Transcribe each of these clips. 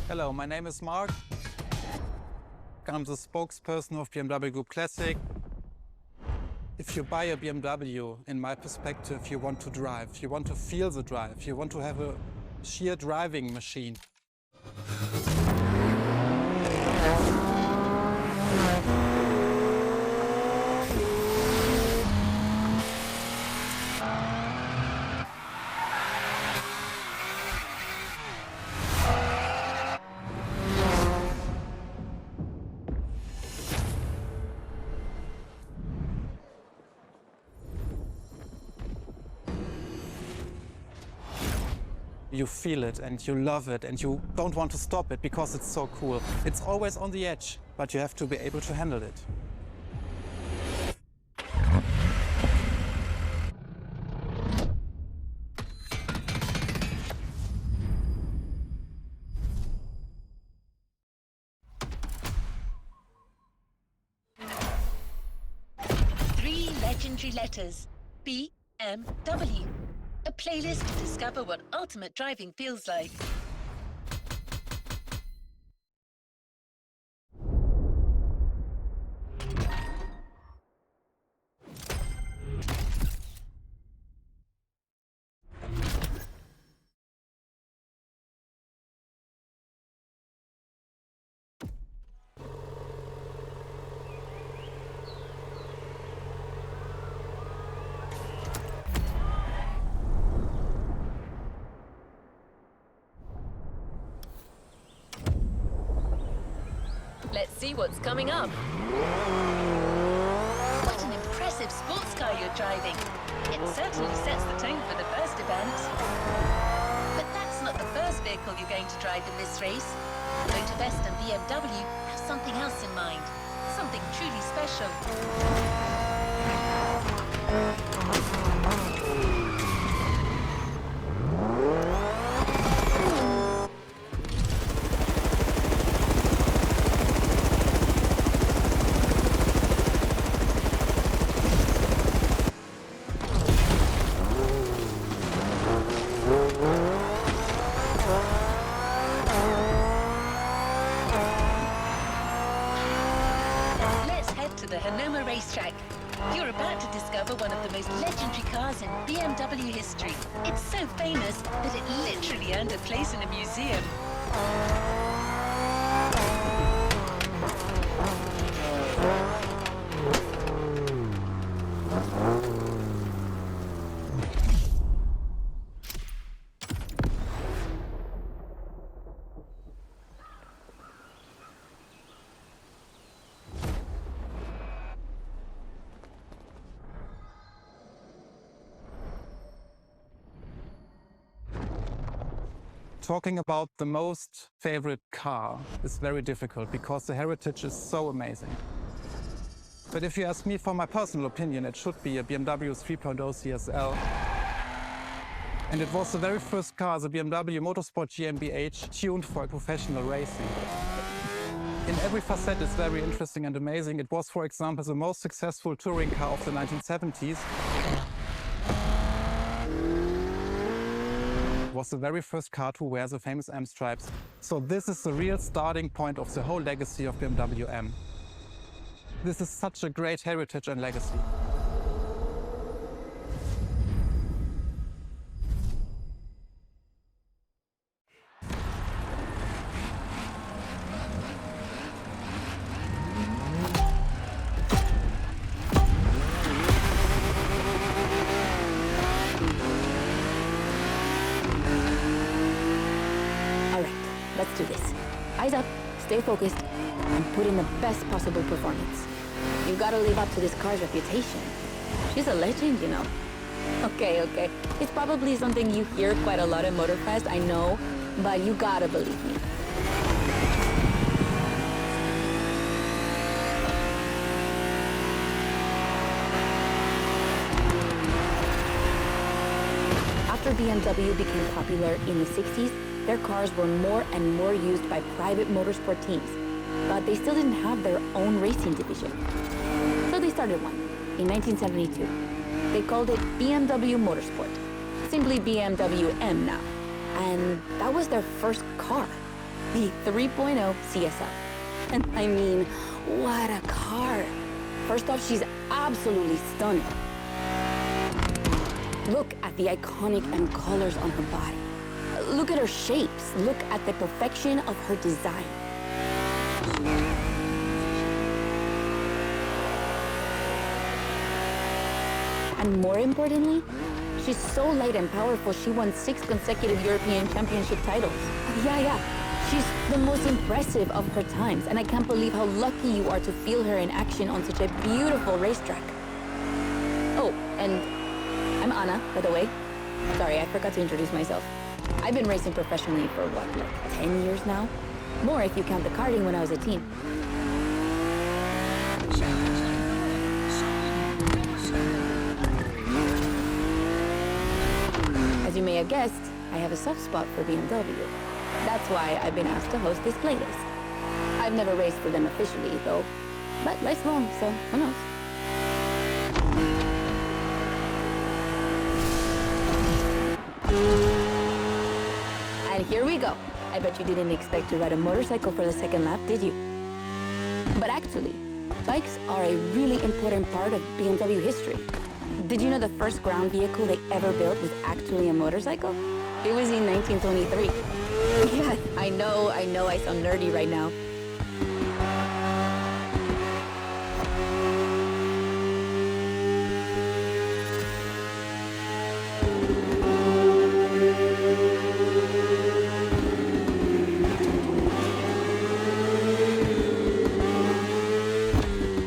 Hello, my name is Mark. I'm the spokesperson of BMW Group Classic. If you buy a BMW, in my perspective, you want to drive. You want to feel the drive. You want to have a sheer driving machine. You feel it and you love it and you don't want to stop it because it's so cool. It's always on the edge, but you have to be able to handle it. Three legendary letters. BMW. A playlist to discover what ultimate driving feels like. Let's see what's coming up. What an impressive sports car you're driving. It certainly sets the tone for the first event. But that's not the first vehicle you're going to drive in this race. Motorfest and BMW have something else in mind. Something truly special. Racetrack. You're about to discover one of the most legendary cars in BMW history. It's so famous that it literally earned a place in a museum. Talking about the most favorite car is very difficult because the heritage is so amazing. But if you ask me for my personal opinion, it should be a BMW 3.0 CSL. And it was the very first car, the BMW Motorsport GmbH, tuned for professional racing. In every facet it's very interesting and amazing. It was, for example, the most successful touring car of the 1970s. Was the very first car to wear the famous M stripes. So this is the real starting point of the whole legacy of BMW M. This is such a great heritage and legacy. Let's do this. Eyes up, stay focused, and put in the best possible performance. You gotta live up to this car's reputation. She's a legend, you know. Okay. It's probably something you hear quite a lot at Motorfest, I know, but you gotta believe me. After BMW became popular in the 60s, their cars were more and more used by private motorsport teams, but they still didn't have their own racing division. So they started one in 1972. They called it BMW Motorsport, simply BMW M now. And that was their first car. the 3.0 CSL. And I mean, what a car. First off, she's absolutely stunning. Look at the iconic and colors on her body. Look at her shapes. Look at the perfection of her design. And more importantly, she's so light and powerful, she won 6 consecutive European Championship titles. Yeah. She's the most impressive of her times, and I can't believe how lucky you are to feel her in action on such a beautiful racetrack. Oh, and I'm Anna, by the way. Sorry, I forgot to introduce myself. I've been racing professionally for what, like 10 years now? More if you count the karting when I was a teen. As you may have guessed, I have a soft spot for BMW. That's why I've been asked to host this playlist. I've never raced for them officially, though. But life's long, so who knows? And here we go. I bet you didn't expect to ride a motorcycle for the second lap, did you? But actually, bikes are a really important part of BMW history. Did you know the first ground vehicle they ever built was actually a motorcycle? It was in 1923. Yeah, I know I sound nerdy right now.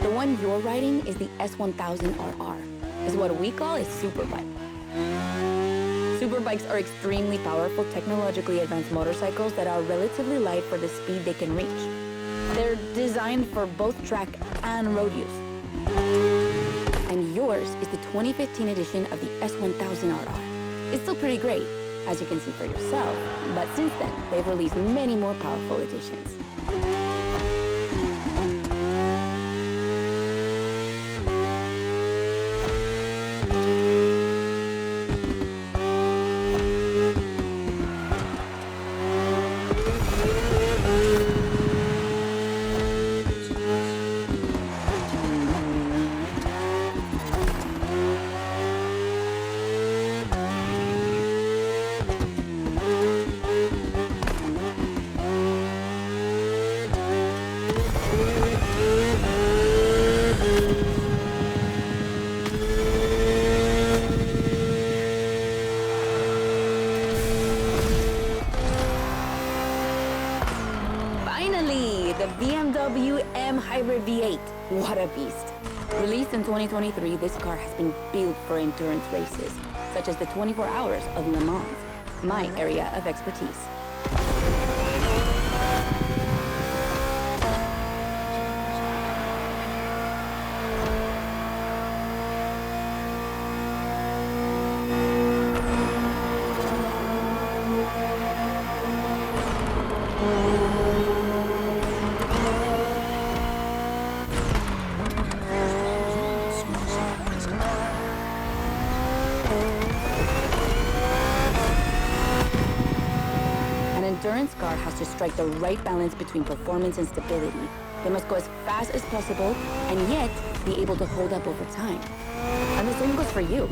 The one you're riding is the S1000RR. It's what we call a superbike. Superbikes are extremely powerful, technologically advanced motorcycles that are relatively light for the speed they can reach. They're designed for both track and road use. And yours is the 2015 edition of the S1000RR. It's still pretty great, as you can see for yourself, but since then, they've released many more powerful editions. Finally, the BMW M Hybrid V8. What a beast. Released in 2023, this car has been built for endurance races, such as the 24 Hours of Le Mans, my area of expertise. Endurance car has to strike the right balance between performance and stability. They must go as fast as possible and yet be able to hold up over time. And the same goes for you.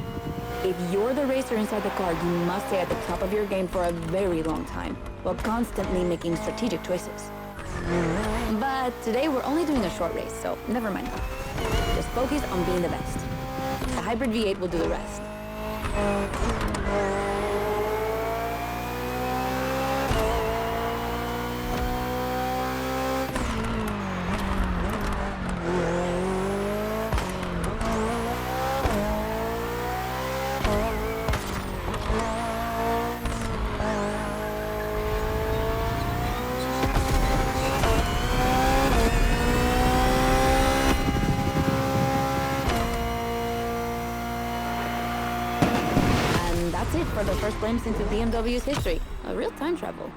If you're the racer inside the car, you must stay at the top of your game for a very long time, while constantly making strategic choices. But today we're only doing a short race, so never mind. Just focus on being the best. The Hybrid V8 will do the rest. That's it for the first glimpse into BMW's history. A real time travel.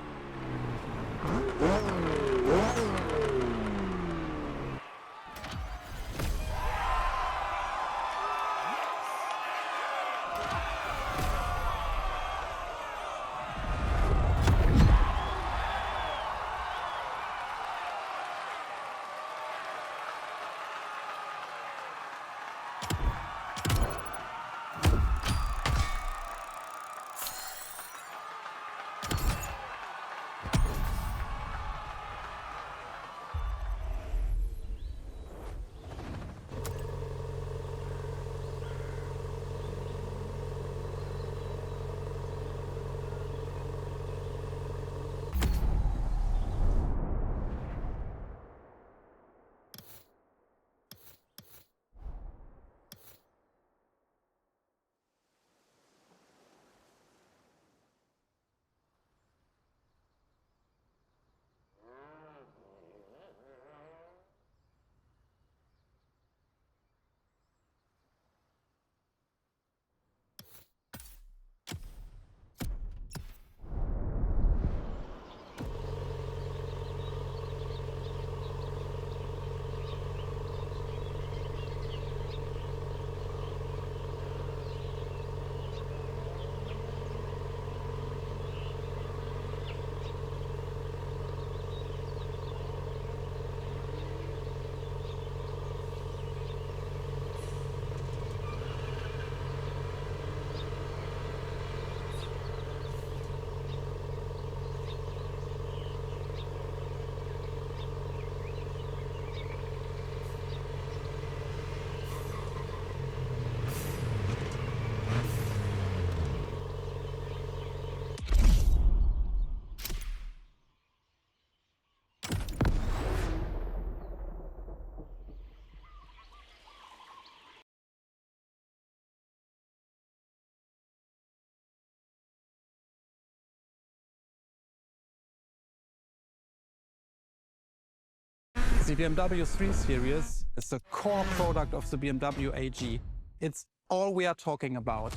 The BMW 3 Series is the core product of the BMW AG. It's all we are talking about.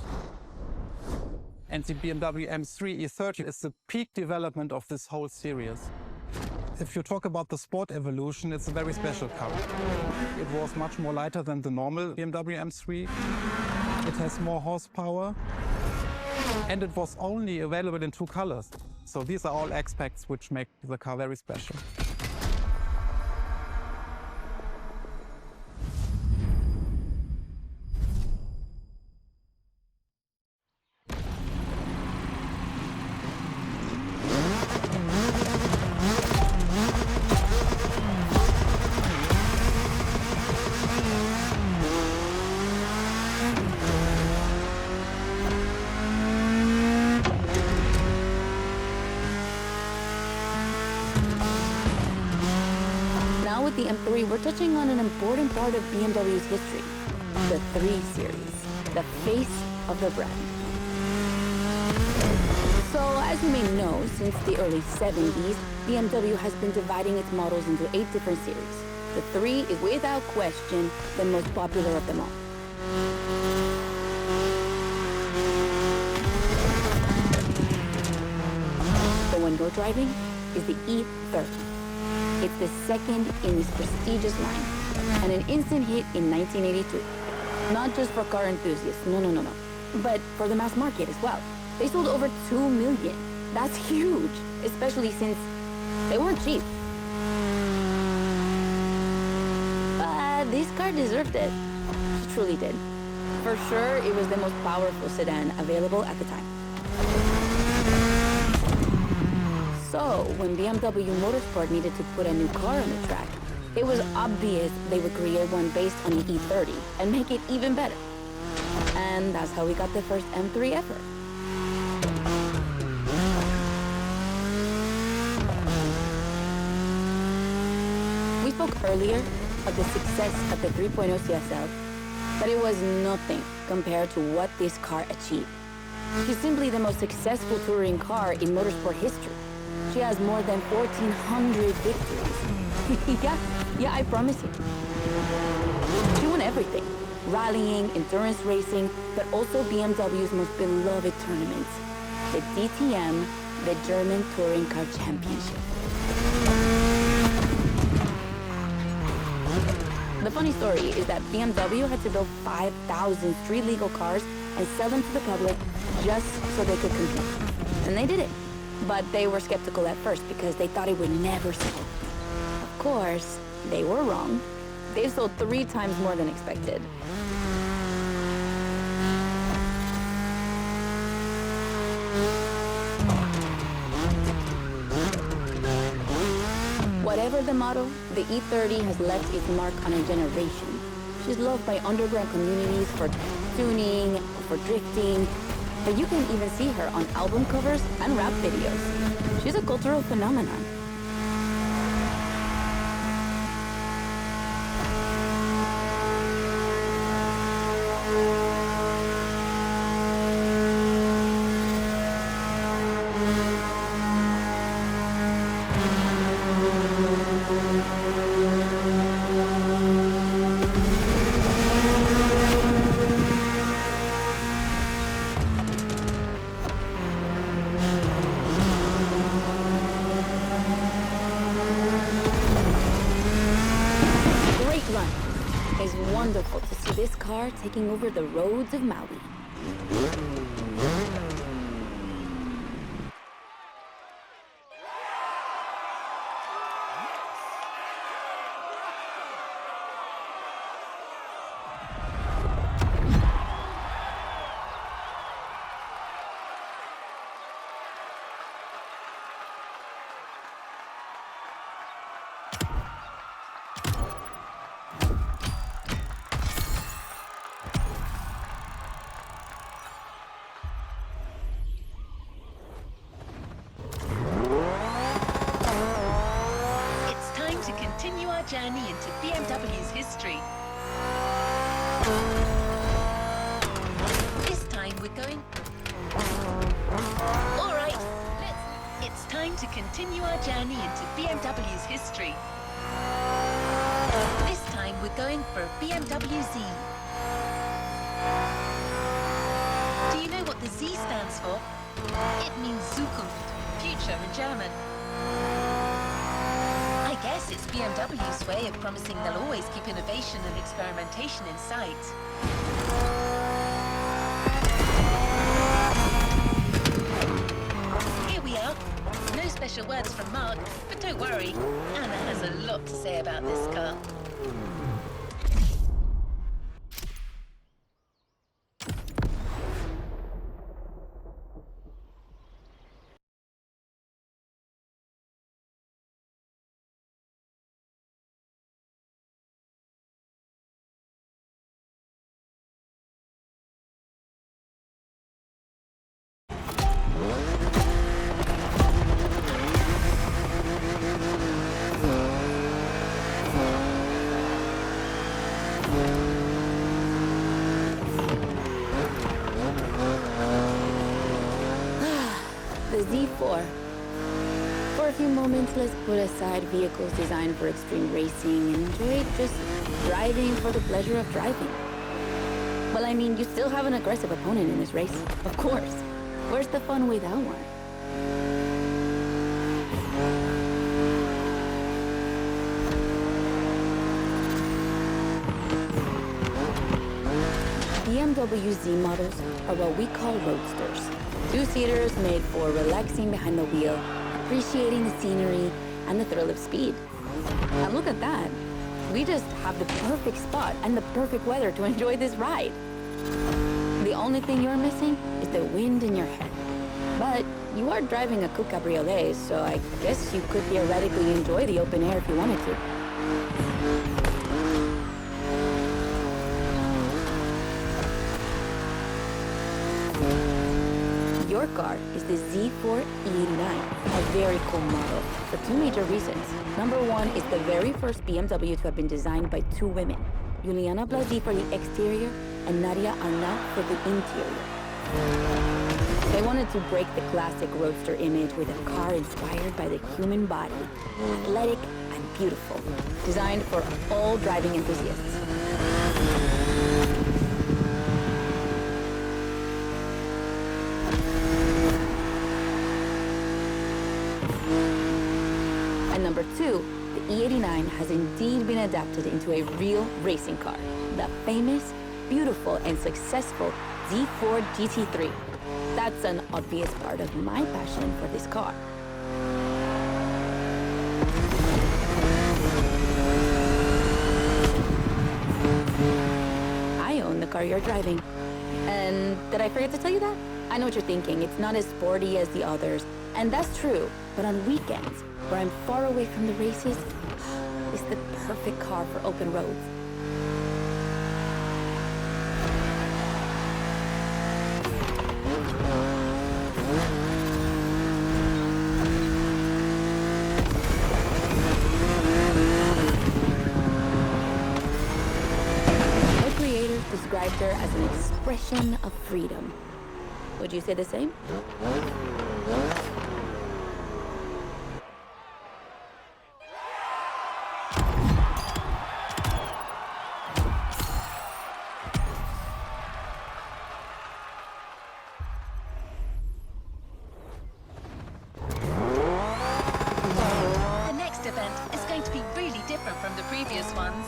And the BMW M3 E30 is the peak development of this whole series. If you talk about the sport evolution, it's a very special car. It was much more lighter than the normal BMW M3. It has more horsepower. And it was only available in 2 colors. So these are all aspects which make the car very special. With the M3, we're touching on an important part of BMW's history, the 3 Series, the face of the brand. So, as you may know, since the early 70s, BMW has been dividing its models into 8 different series. The 3 is without question the most popular of them all. The one you're driving is the E30. It's the second in this prestigious line, and an instant hit in 1982. Not just for car enthusiasts, no, but for the mass market as well. They sold over 2 million. That's huge, especially since they weren't cheap. But this car deserved it. It truly did. For sure, it was the most powerful sedan available at the time. So, when BMW Motorsport needed to put a new car on the track, it was obvious they would create one based on the E30 and make it even better. And that's how we got the first M3 ever. We spoke earlier of the success of the 3.0 CSL, but it was nothing compared to what this car achieved. She's simply the most successful touring car in motorsport history. She has more than 1,400 victories. yeah, I promise you. She won everything. Rallying, endurance racing, but also BMW's most beloved tournaments. The DTM, the German Touring Car Championship. The funny story is that BMW had to build 5,000 street legal cars and sell them to the public just so they could compete. And they did it. But they were skeptical at first because they thought it would never sell. Of course, they were wrong. They've sold 3 times more than expected. Whatever the model, the E30 has left its mark on a generation. She's loved by underground communities for tuning, for drifting, but you can even see her on album covers and rap videos. She's a cultural phenomenon. It's wonderful to see this car taking over the roads of Maui. Continue our journey into BMW's history. This time we're going... Alright, it's time to continue our journey into BMW's history. This time we're going for a BMW Z. Do you know what the Z stands for? It means Zukunft, future in German. I guess it's BMW's way of promising they'll always keep innovation and experimentation in sight. Here we are. No special words from Mark, but don't worry, Anna has a lot to say about this car. The Z4. For a few moments, let's put aside vehicles designed for extreme racing and enjoy just driving for the pleasure of driving. Well, I mean, you still have an aggressive opponent in this race, of course. Where's the fun without one? BMW Z models are what we call roadsters. Two-seaters made for relaxing behind the wheel, appreciating the scenery and the thrill of speed. And look at that. We just have the perfect spot and the perfect weather to enjoy this ride. The only thing you're missing is the wind in your head. But you are driving a coupe cabriolet, so I guess you could theoretically enjoy the open air if you wanted to. Your car is the Z4 E89, a very cool model for two major reasons. Number one, it's the very first BMW to have been designed by two women, Juliana Blasi for the exterior and Nadia Arnaud for the interior. They wanted to break the classic roadster image with a car inspired by the human body, athletic and beautiful, designed for all driving enthusiasts. And number two, the E89 has indeed been adapted into a real racing car, the famous, beautiful, and successful Z4 GT3. That's an obvious part of my passion for this car. I own the car you're driving. And did I forget to tell you that? I know what you're thinking. It's not as sporty as the others. And that's true. But on weekends, where I'm far away from the races, it's the perfect car for open roads. The creators described her as an expression of freedom. Would you say the same? The next event is going to be really different from the previous ones.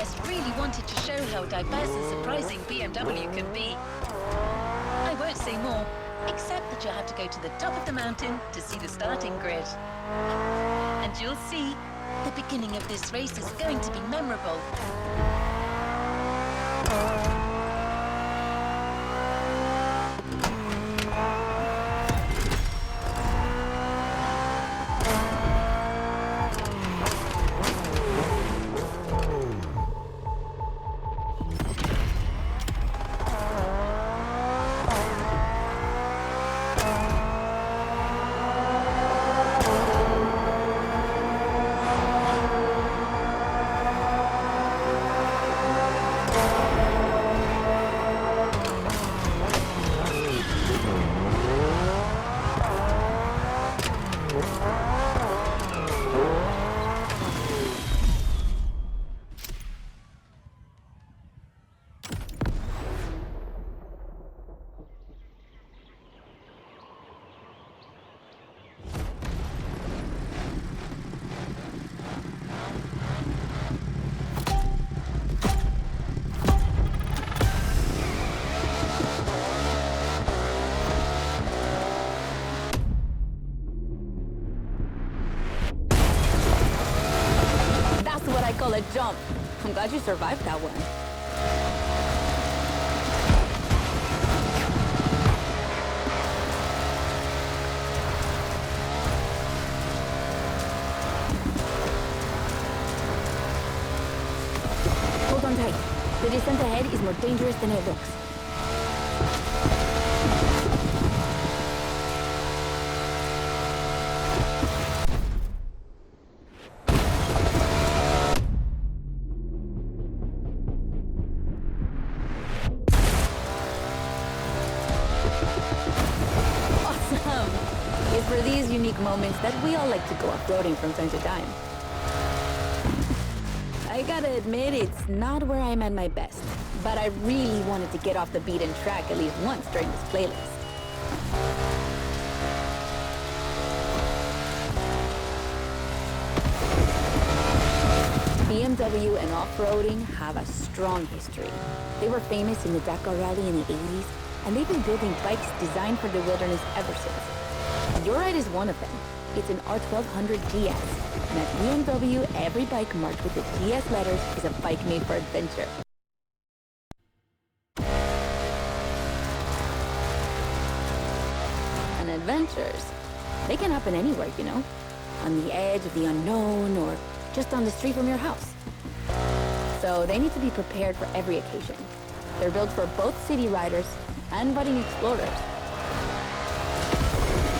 Motorfest really wanted to show how diverse and surprising BMW can be. I won't say more, except that you'll have to go to the top of the mountain to see the starting grid. And you'll see, the beginning of this race is going to be memorable. A jump. I'm glad you survived that one. Hold on tight. The descent ahead is more dangerous than it looks. It's for these unique moments that we all like to go off-roading from time to time. I gotta admit, it's not where I'm at my best, but I really wanted to get off the beaten track at least once during this playlist. BMW and off-roading have a strong history. They were famous in the Dakar Rally in the 80s, and they've been building bikes designed for the wilderness ever since. Your ride is one of them. It's an R1200 GS, and at BMW, every bike marked with the GS letters is a bike made for adventure. And adventures, they can happen anywhere, you know? On the edge of the unknown, or just on the street from your house. So they need to be prepared for every occasion. They're built for both city riders and budding explorers.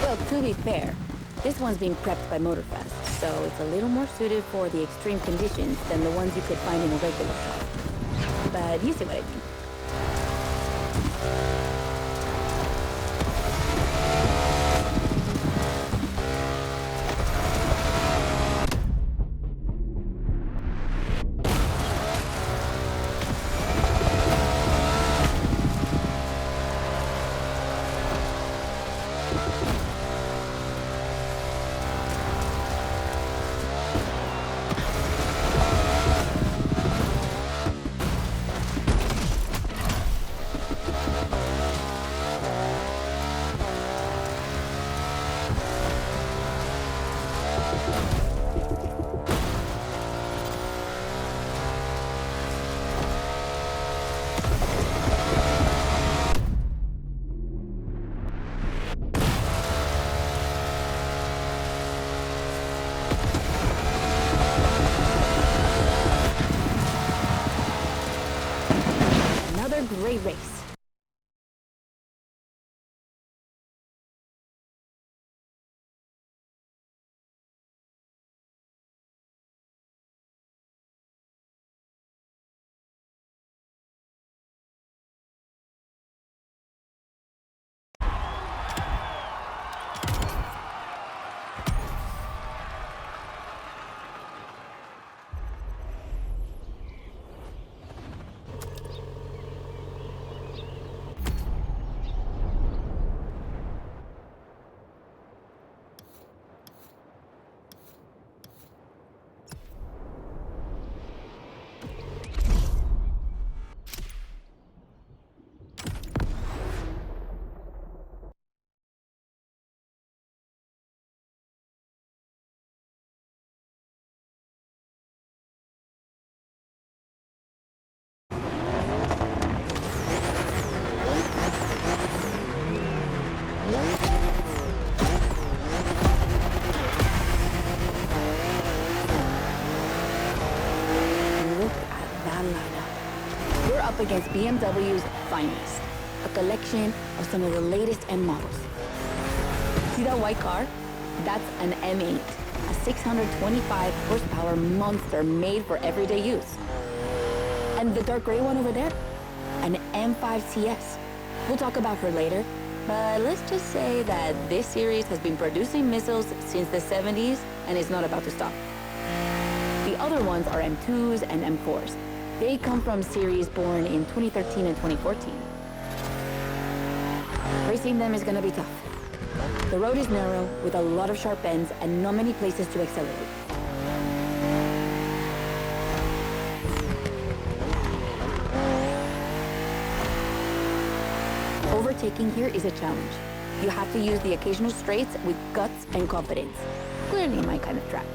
Well, to be fair, this one's being prepped by Motorfest, so it's a little more suited for the extreme conditions than the ones you could find in a regular shop. But you see what I mean. Great race. up against BMW's finest, a collection of some of the latest M models. See that white car? That's an M8, a 625 horsepower monster made for everyday use. And the dark gray one over there? An M5 CS. We'll talk about her later, but let's just say that this series has been producing missiles since the 70s and is not about to stop. The other ones are M2s and M4s. They come from series born in 2013 and 2014. Racing them is gonna be tough. The road is narrow, with a lot of sharp bends and not many places to accelerate. Overtaking here is a challenge. You have to use the occasional straights with guts and confidence. Clearly my kind of track.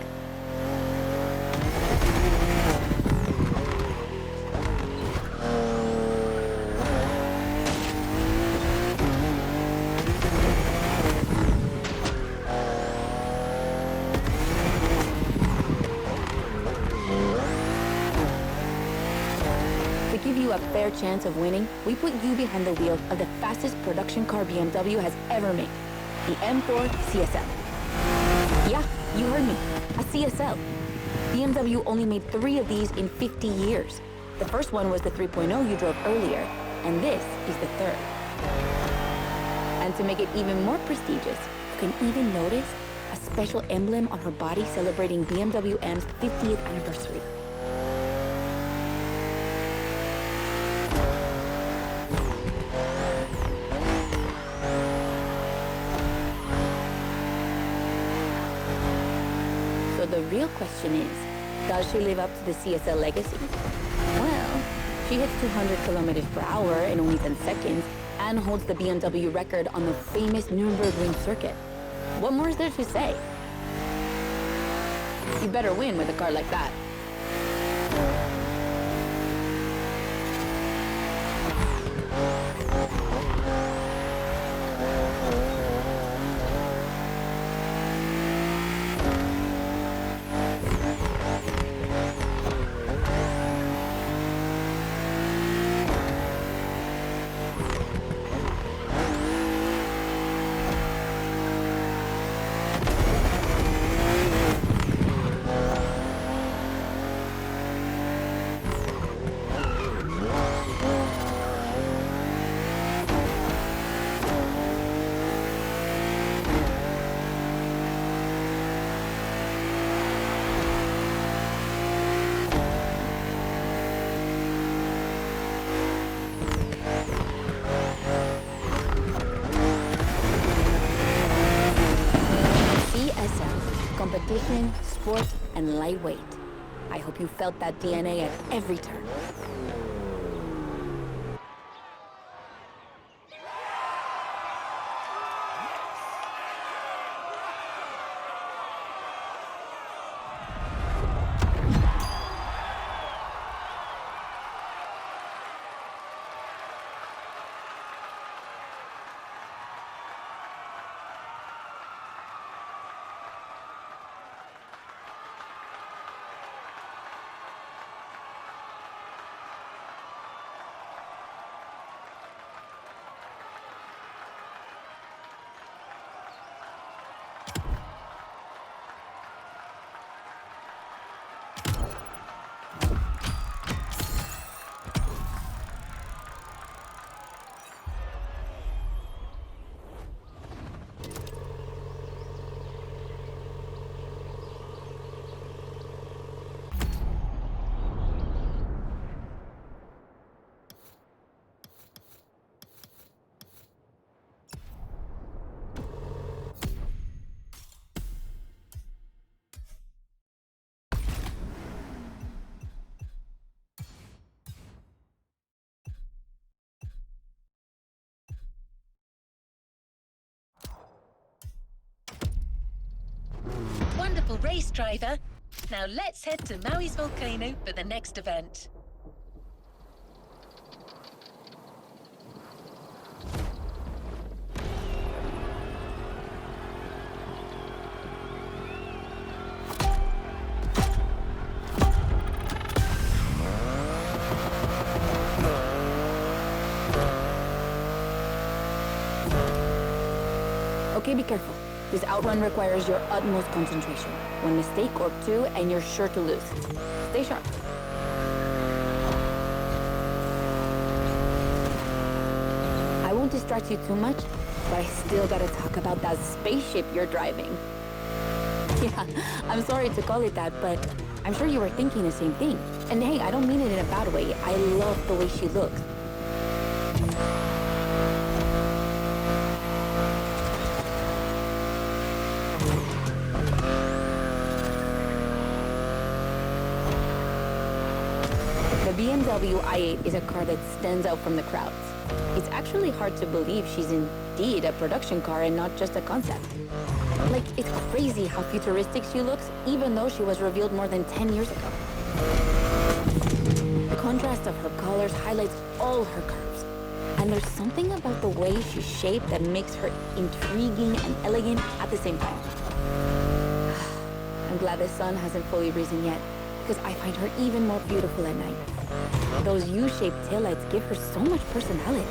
To give you a fair chance of winning, we put you behind the wheel of the fastest production car BMW has ever made, the M4 CSL. Yeah, you heard me, a CSL. BMW only made 3 of these in 50 years. The first one was the 3.0 you drove earlier, and this is the third. And to make it even more prestigious, you can even notice a special emblem on her body celebrating BMW M's 50th anniversary. So the real question is, does she live up to the CSL legacy? Well, she hits 200 kilometers per hour in only 10 seconds and holds the BMW record on the famous Nürburgring circuit. What more is there to say? You better win with a car like that. Competition, sport, and lightweight. I hope you felt that DNA at every turn. Wonderful race, driver. Now let's head to Maui's volcano for the next event. Okay, be careful. This outrun requires your utmost concentration. One mistake or two, and you're sure to lose. Stay sharp. I won't distract you too much, but I still gotta talk about that spaceship you're driving. Yeah, I'm sorry to call it that, but I'm sure you were thinking the same thing. And hey, I don't mean it in a bad way. I love the way she looks. The BMW i8 is a car that stands out from the crowds. It's actually hard to believe she's indeed a production car and not just a concept. Like, it's crazy how futuristic she looks, even though she was revealed more than 10 years ago. The contrast of her colors highlights all her curves. And there's something about the way she's shaped that makes her intriguing and elegant at the same time. I'm glad the sun hasn't fully risen yet, because I find her even more beautiful at night. Those U-shaped taillights give her so much personality.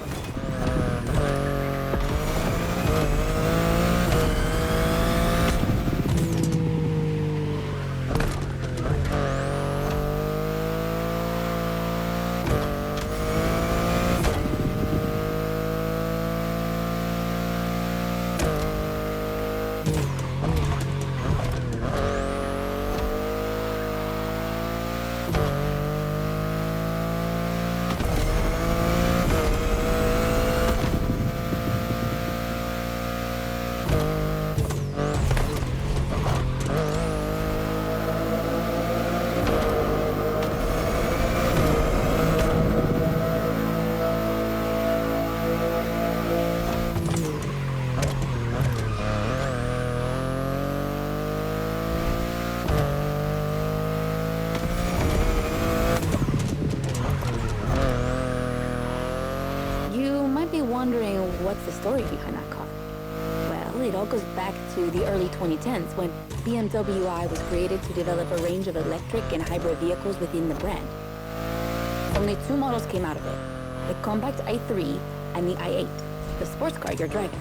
Wondering what's the story behind that car? Well, it all goes back to the early 2010s when BMW i was created to develop a range of electric and hybrid vehicles within the brand. Only two models came out of it, the compact i3 and the i8, the sports car you're driving.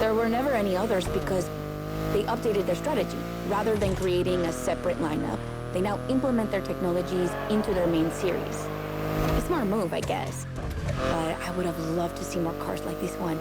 There were never any others because they updated their strategy. Rather than creating a separate lineup, they now implement their technologies into their main series. A smart move, I guess. But I would have loved to see more cars like this one.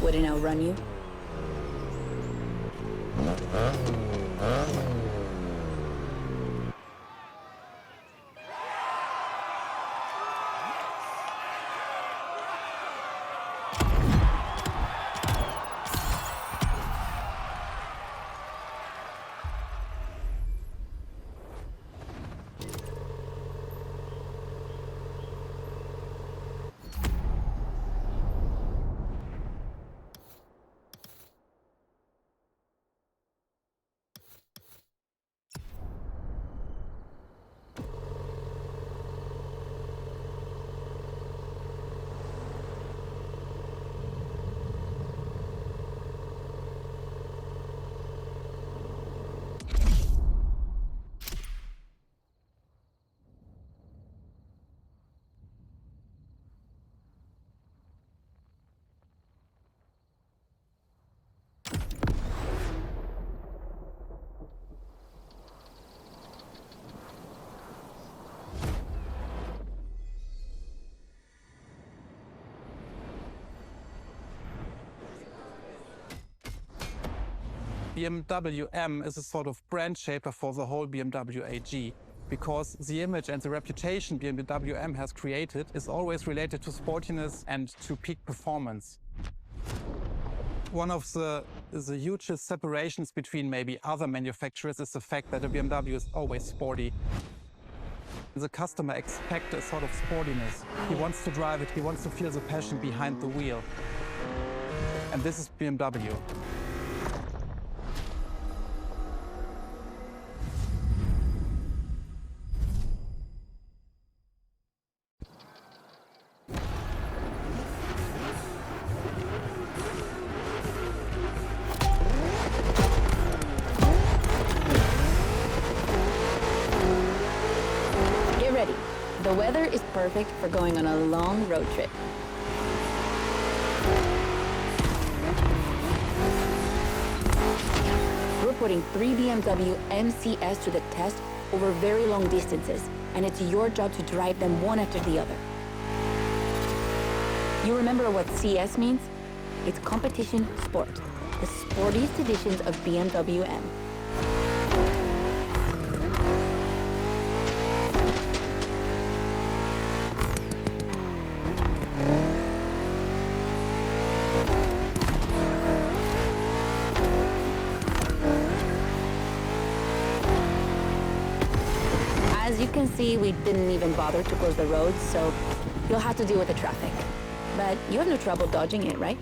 Wouldn't outrun you. BMW M is a sort of brand shaper for the whole BMW AG, because the image and the reputation BMW M has created is always related to sportiness and to peak performance. One of the hugest separations between maybe other manufacturers is the fact that a BMW is always sporty. The customer expects a sort of sportiness. He wants to drive it, he wants to feel the passion behind the wheel. And this is BMW. The weather is perfect for going on a long road trip. We're putting 3 BMW MCs to the test over very long distances, and it's your job to drive them one after the other. You remember what CS means? It's competition sport, the sportiest editions of BMW M. As you can see, we didn't even bother to close the roads, so you'll have to deal with the traffic. But you have no trouble dodging it, right?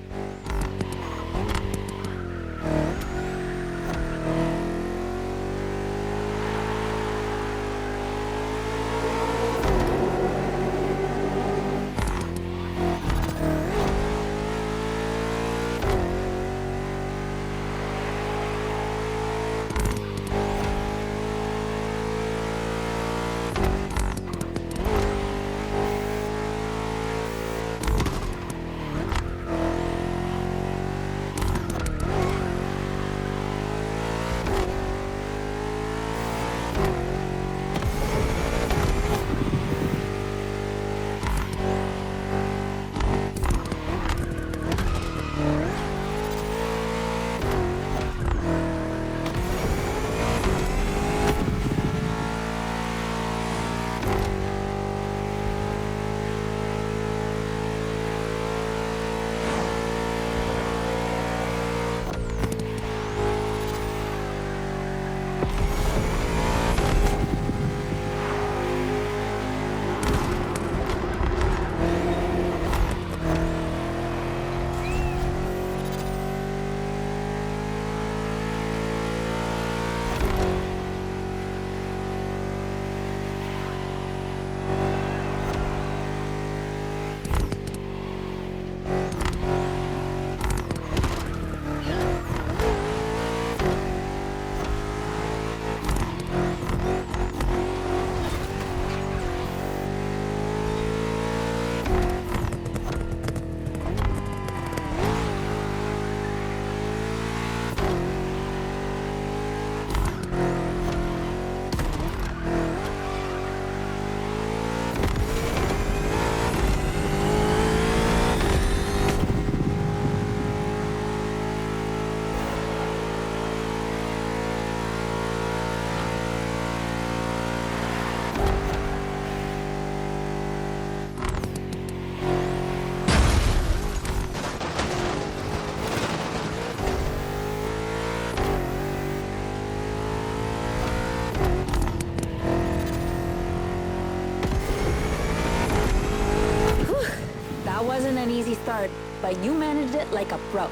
Wasn't an easy start, but you managed it like a pro.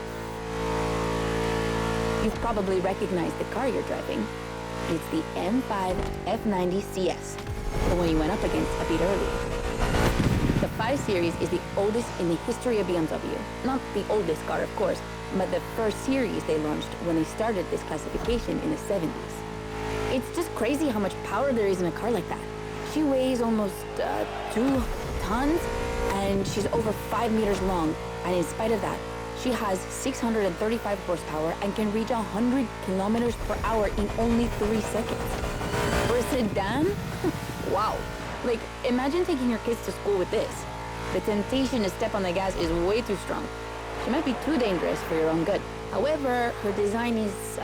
You've probably recognized the car you're driving. It's the M5 F90 CS, the one you went up against a bit earlier. The 5 Series is the oldest in the history of BMW. Not the oldest car, of course, but the first series they launched when they started this classification in the 70s. It's just crazy how much power there is in a car like that. She weighs almost 2 tons, and she's over 5 meters long, and in spite of that, she has 635 horsepower and can reach 100 kilometers per hour in only 3 seconds. For a sedan? Wow. Like, imagine taking your kids to school with this. The temptation to step on the gas is way too strong. She might be too dangerous for your own good. However, her design is,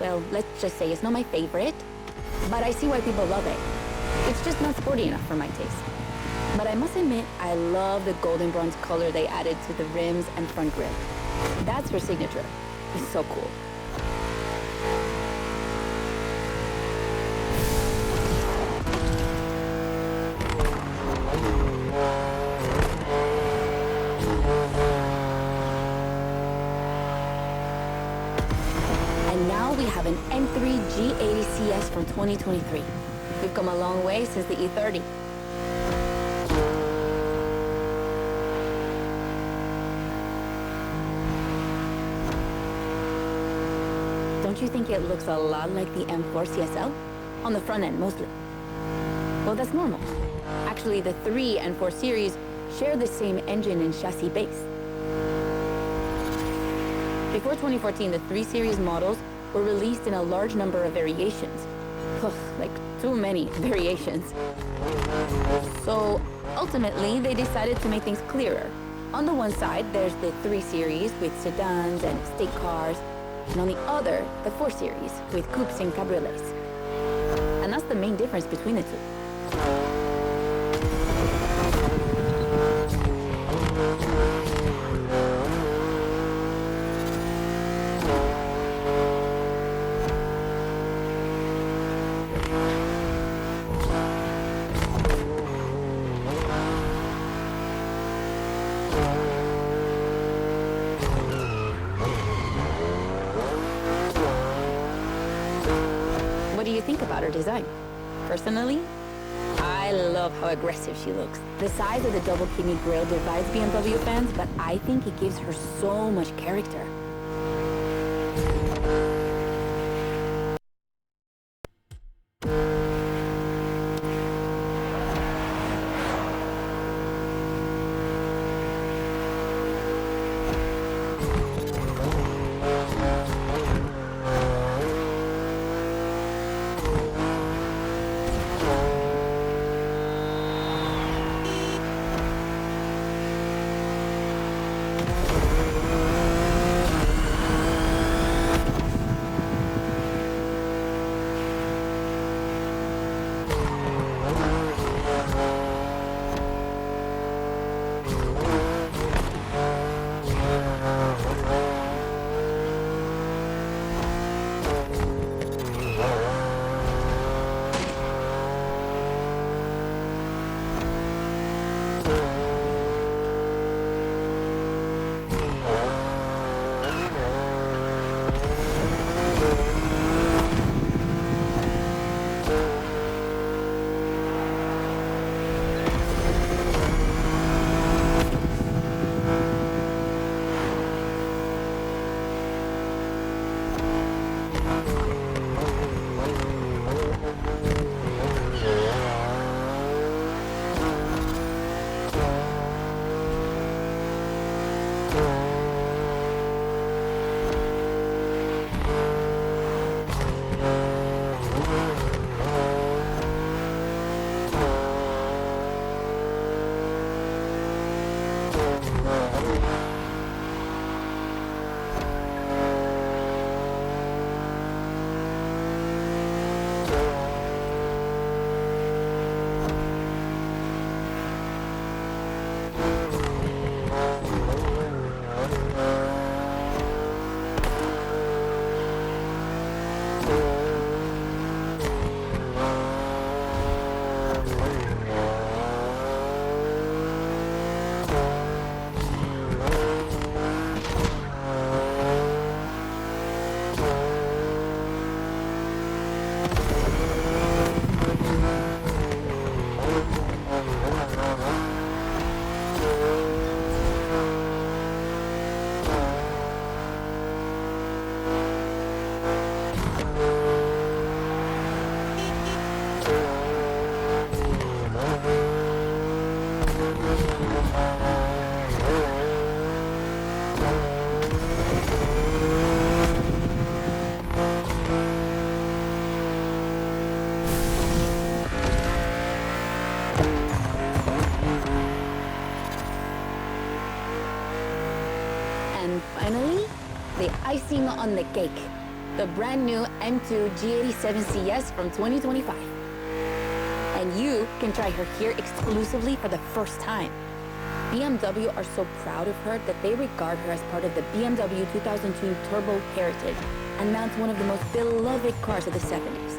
well, let's just say it's not my favorite, but I see why people love it. It's just not sporty enough for my taste. But I must admit, I love the golden bronze color they added to the rims and front grille. That's her signature. It's so cool. And now we have an N3 G80 CS from 2023. We've come a long way since the E30. Don't you think it looks a lot like the M4 CSL? On the front end, mostly. Well, that's normal. Actually, the 3 and 4 series share the same engine and chassis base. Before 2014, the 3 series models were released in a large number of variations. Ugh, like too many variations. So ultimately, they decided to make things clearer. On the one side, there's the 3 series with sedans and state cars, and on the other, the 4 series with coupes and cabriolets. And that's the main difference between the two. What do you think about her design? Personally, I love how aggressive she looks. The size of the double kidney grille divides BMW fans, but I think it gives her so much character. And finally, the icing on the cake, the brand new M2 G87 CS from 2025. A and you can try her here exclusively for the first time. BMW are so proud of her that they regard her as part of the BMW 2002 Turbo Heritage and mounts one of the most beloved cars of the 70s.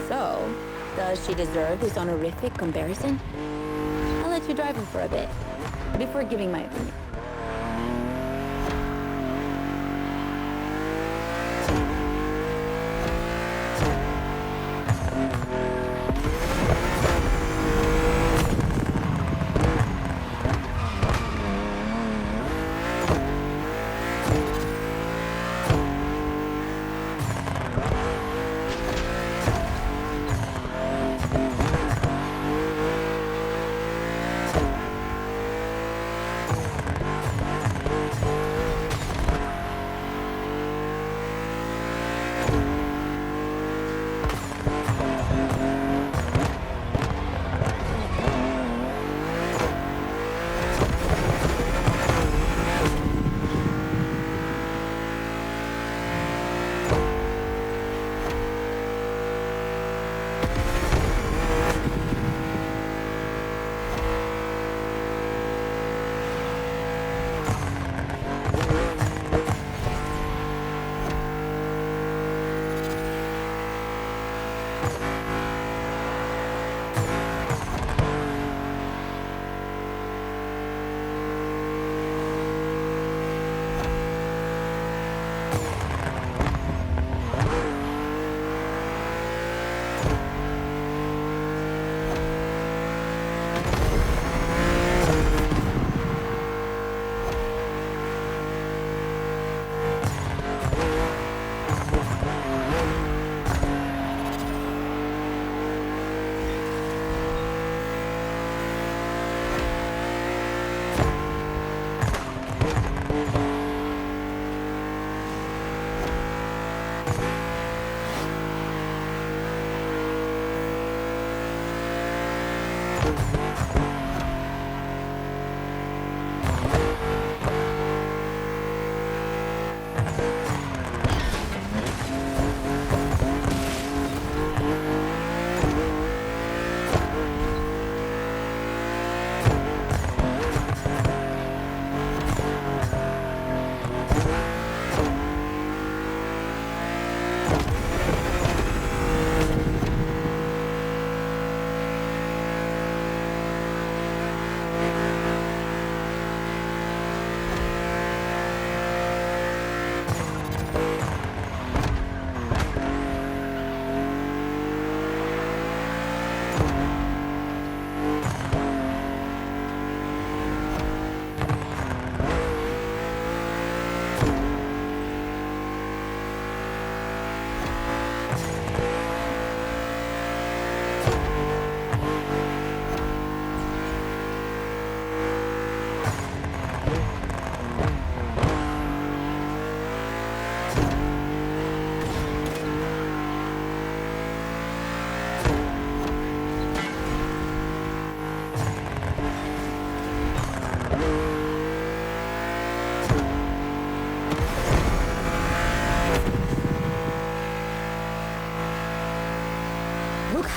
So, does she deserve this honorific comparison? I'll let you drive her for a bit, before giving my opinion.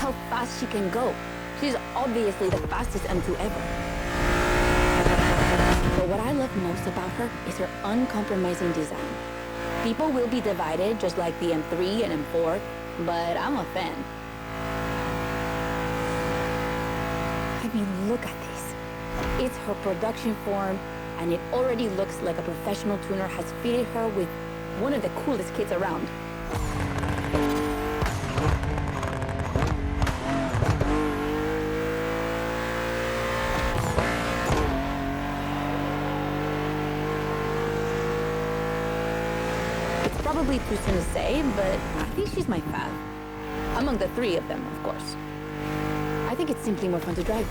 How fast she can go. She's obviously the fastest M2 ever. But what I love most about her is her uncompromising design. People will be divided just like the M3 and M4, but I'm a fan. I mean, look at this. It's her production form, and it already looks like a professional tuner has fitted her with one of the coolest kits around. Probably too soon to say, but I think she's my fav. Among the three of them, of course. I think it's simply more fun to drive.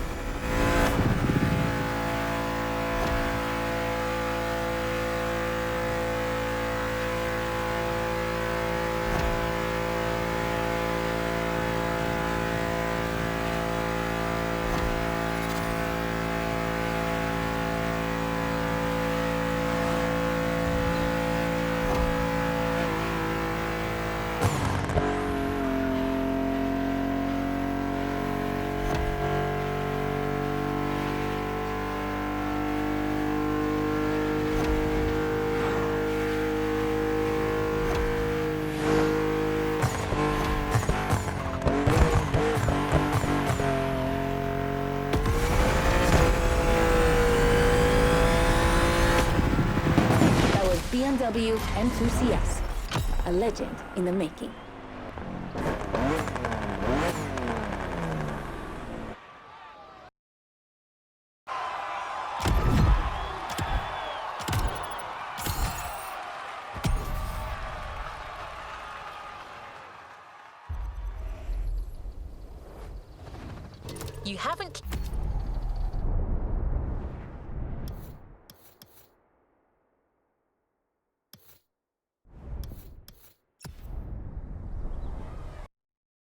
BMW M2CS, a legend in the making. You haven't...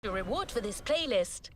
Your reward for this playlist.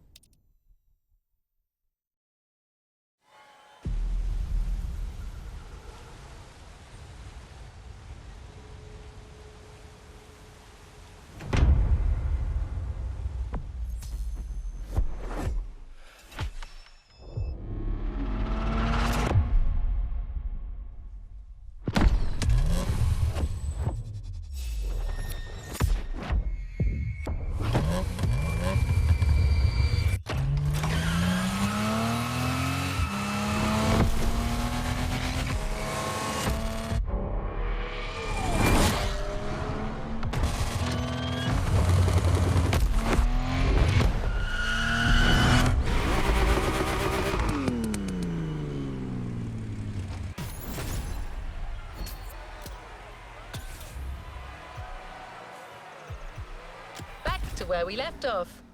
Back to where we left off.